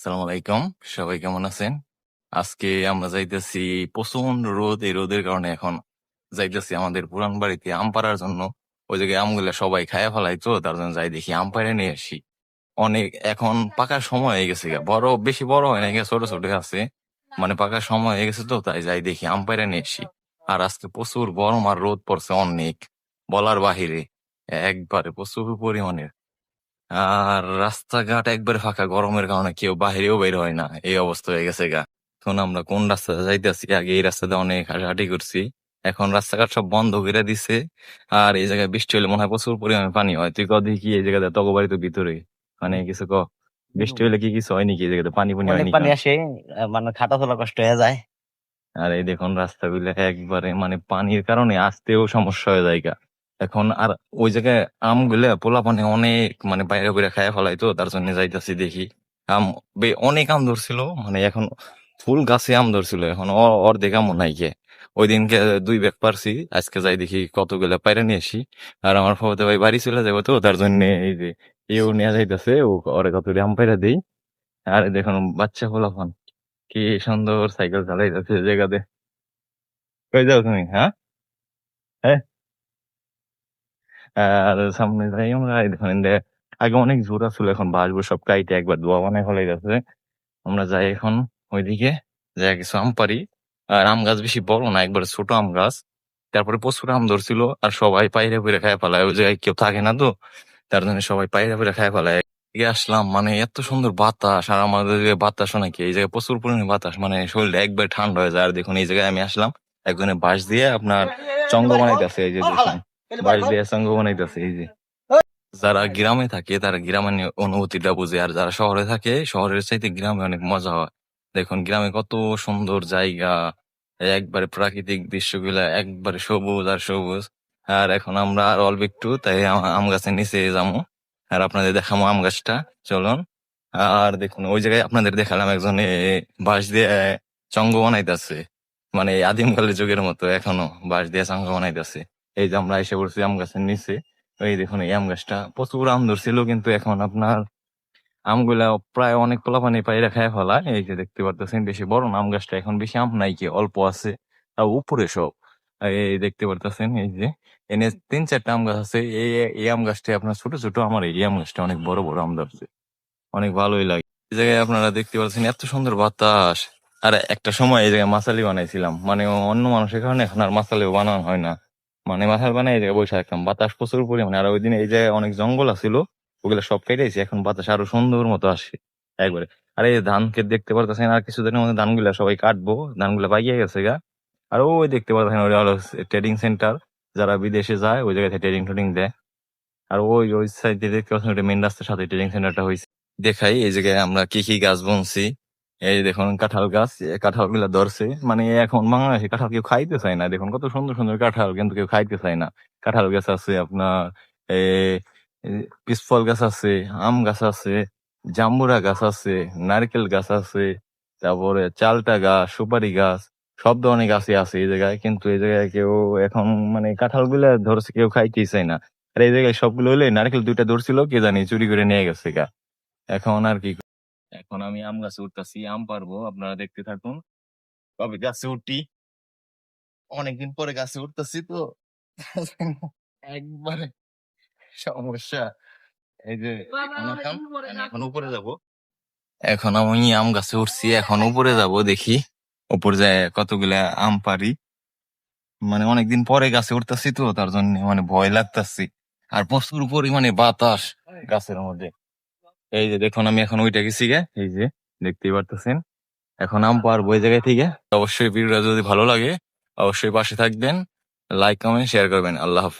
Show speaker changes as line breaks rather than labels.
আসসালামু আলাইকুম। সবাই কেমন আছেন? আজকে আমরা যাইতেছি প্রচন্ড রোদ। এই রোদের কারণে এখন যাইতেছি আমাদের পুরান বাড়িতে আম পাড়ার জন্য। ওই জায়গায় আমগুলা সবাই খায়া ফেলাই তো, তার জন্য যাই দেখি আম পাড়ে নিয়ে আসি। অনেক এখন পাকার সময় হয়ে গেছে গা। বেশি বড় হয় নাই গা, ছোট ছোট আছে। মানে পাকার সময় হয়ে গেছে তো, তাই যাই দেখি আম পাড়ে নিয়ে আসি। আর আজকে প্রচুর গরম আর রোদ পড়ছে অনেক, বলার বাহিরে। একবারে প্রচুর পরিমাণে। আর রাস্তাঘাট একবারে ফাঁকা, গরমের কারণে কেউ বাহিরেও বের হয় না, এই অবস্থা হয়ে গেছে গা। এখন আমরা কোন রাস্তাতে যাইতেছি, আগে এই রাস্তাতে অনেক হাঁটাহাঁটি করছি। এখন রাস্তাঘাট সব বন্ধ করে দিছে। আর এই জায়গায় বৃষ্টি হলে মনে হয় প্রচুর পরিমাণে পানি হয়। তুই কদি কি এই জায়গাতে তগো বাড়ি তো ভিতরে, মানে কিছু বৃষ্টি হলে কি কিছু হয় নাকি এই জায়গাতে, পানি পানি
অনেক
হয়নি
পানি
কেন?
আসে, মানে হাঁটা চলা কষ্ট হয়ে যায়।
আর এই দেখুন রাস্তাগুলো একবারে মানে পানির কারণে আসতেও সমস্যা হয়ে যায় গা। এখন আর ওই জায়গায় আমগুলা পোলা পানি অনেক মানে বাইরে করে খায় ফেলাই তো, তার জন্য যাইতাছি দেখি। আম অনেক আম ধরছিল, মানে এখন ফুল গাছে আম ধরছিল, এখন অর্ধেক আমও নাই কে। ওই দিনকে 2 ব্যাগ পারছি, আজকে যাই দেখি কতগুলা পাইরা নিয়ে আসি। আর আমার ফাওয়াতে ভাই বাড়ি চলে যাবো তো, তার জন্য এই যে এও নিয়ে যাইতেছে, ও ওরে কত আম পাইরা দেই। আর দেখুন বাচ্চা পোলা পান কি সুন্দর সাইকেল চালাইতেছে জায়গাতে। কই যাও তুমি, হ্যাঁ? হ্যাঁ। আর সামনে যাই আমরা, এই দেখুন এনদে আগে অনেক জোড়া ছিল, এখন বাঁশবো সব কাইটে একবার দোয়া বানায় ফেলাই গেছে। আমরা যাই এখন ওইদিকে, যাই কিছু আম পারি। আর আম গাছ বেশি বড় না, একবার ছোট আম গাছ। তারপরে প্রচুর আম ধরছিল, আর সবাই পাইরে পইরে খায় ফেলায়, ওই জায়গায় কেউ থাকে না তো, তার জন্য সবাই পাইরে পইরে খায় ফেলায়। এদিকে আসলাম, মানে এত সুন্দর বাতাস, আর আমাদের যে বাতাস নাকি এই জায়গায় প্রচুর পরিমাণে বাতাস, মানে শরীরটা একবার ঠান্ডা হয়ে যায়। আর দেখুন এই জায়গায় আমি আসলাম, একজনের বাঁশ দিয়ে আপনার চঙ্গ বানাইতেছে, এই যে দেখুন বাঁশ দিয়ে চঙ্গ বানাইতেছে। এই যে যারা গ্রামে থাকে তারা গ্রামের অনুভূতিটা বুঝে, আর যারা শহরে থাকে শহরের চাইতে গ্রামে অনেক মজা হয়। দেখুন গ্রামে কত সুন্দর জায়গা, একবারে প্রাকৃতিক দৃশ্যগুলা একবারে সবুজ আর সবুজ। আর এখন আমরা আর অল্প একটু, তাই আম গাছের নিচে যাবো, আর আপনাদের দেখাবো আম গাছটা। চলুন। আর দেখুন ওই জায়গায় আপনাদের দেখালাম একজনে বাঁশ দিয়ে চঙ্গ বানাইতেছে, মানে আদিমকালের যুগের মতো এখনো বাঁশ দিয়ে চঙ্গ বানাইতেছে। এই যে আমরা এসে পড়ছি আম গাছের নিচে। এই দেখুন এই আম গাছটা প্রচুর আম ধরছিল, কিন্তু এখন আপনার আমগুলা প্রায় অনেক পোলাপানি পাইরা খায় ফেলা। এই যে দেখতে পারতেছেন বেশি বড় না আম গাছটা, এখন বেশি আম নাই, কি অল্প আছে, তাও উপরে সব। এই দেখতে পারতেছেন এই যে এনে 3-4টা আম গাছ আছে। এই আম গাছটা আপনার ছোট ছোট, আমার এই আম গাছটা অনেক বড় বড় আম ধরছে, অনেক ভালোই লাগে। এই জায়গায় আপনারা দেখতে পাচ্ছেন এত সুন্দর বাতাস। আর একটা সময় এই জায়গায় মাসালি বানাইছিলাম, মানে অন্য মানুষের কারণে এখন আর মাসালিও বানানো হয় না। মানে মাথার বানাই এই জায়গায় বসে থাকতাম, বাতাস প্রচুর পরিমাণে। আর ওই দিন এই জায়গায় অনেক জঙ্গল আছিল, ওগুলো সব কেটেছি, এখন বাতাস আরো সুন্দর মতো আসে একবারে। আর এই ধান ক্ষেত দেখতে পারতেছেন, আর কিছুদিনের মধ্যে ধানগুলা সবাই কাটবো, ধানগুলা পাইয়ে গেছে গা। আর ওই দেখতে পাচ্ছেন ওটা হলো ট্রেডিং সেন্টার, যারা বিদেশে যায় ওই জায়গায় ট্রেডিং ট্রেডিং দেয়। আর ওই ওই সাইডে দেখতে পাচ্ছেন ওটা মেন রাস্তার সাথে ট্রেডিং সেন্টারটা হয়েছে। দেখাই এই জায়গায় আমরা কি কি গাছ বুনছি। এই দেখুন কাঁঠাল গাছ, কাঁঠাল গুলা ধরছে, মানে এখন বাংলাদেশে কাঁঠাল কেউ খাইতে চায় না। দেখুন কত সুন্দর সুন্দর কাঁঠাল, কিন্তু কেউ খাইতে চায় না। কাঁঠাল গাছ আছে আপনার, এ পিসফল গাছ আছে, আম গাছ আছে, জাম্বুরা গাছ আছে, নারকেল গাছ আছে, তারপরে চালটা গাছ, সুপারি গাছ, সব ধরনের গাছই আছে এই জায়গায়। কিন্তু এই জায়গায় কেউ এখন মানে কাঁঠাল গুলা ধরছে, কেউ খাইতেই চায় না। আর এই জায়গায় সবগুলো হলে নারকেল 2টা ধরছিল, কে জানি চুরি করে নিয়ে গেছে গা। এখন আর কি, এখন আমি আম গাছে উঠতেছি, আম পারবো, আপনারা দেখতে থাকুন। কবে গাছে উঠি, অনেকদিন পরে গাছে উঠতেছি তো, একবারে সমস্যা। এই যে এখন উঠলাম, এখন উপরে যাব। এখন আমি আম গাছে উঠছি, এখন উপরে যাব দেখি উপরে যায় কতগুলা আম পারি। মানে অনেকদিন পরে গাছে উঠতেছি তো, তার জন্য মানে ভয় লাগতেছি। আর প্রচুর পরিমাণে বাতাস গাছের মধ্যে। এই যে দেখুন আমি এখন ওইটা গেছি গে, এই যে দেখতেই পারতেছেন। এখন আম পারবো এই জায়গায় থেকে। অবশ্যই ভিডিওটা যদি ভালো লাগে অবশ্যই পাশে থাকবেন, লাইক কমেন্ট শেয়ার করবেন। আল্লাহ হাফেজ।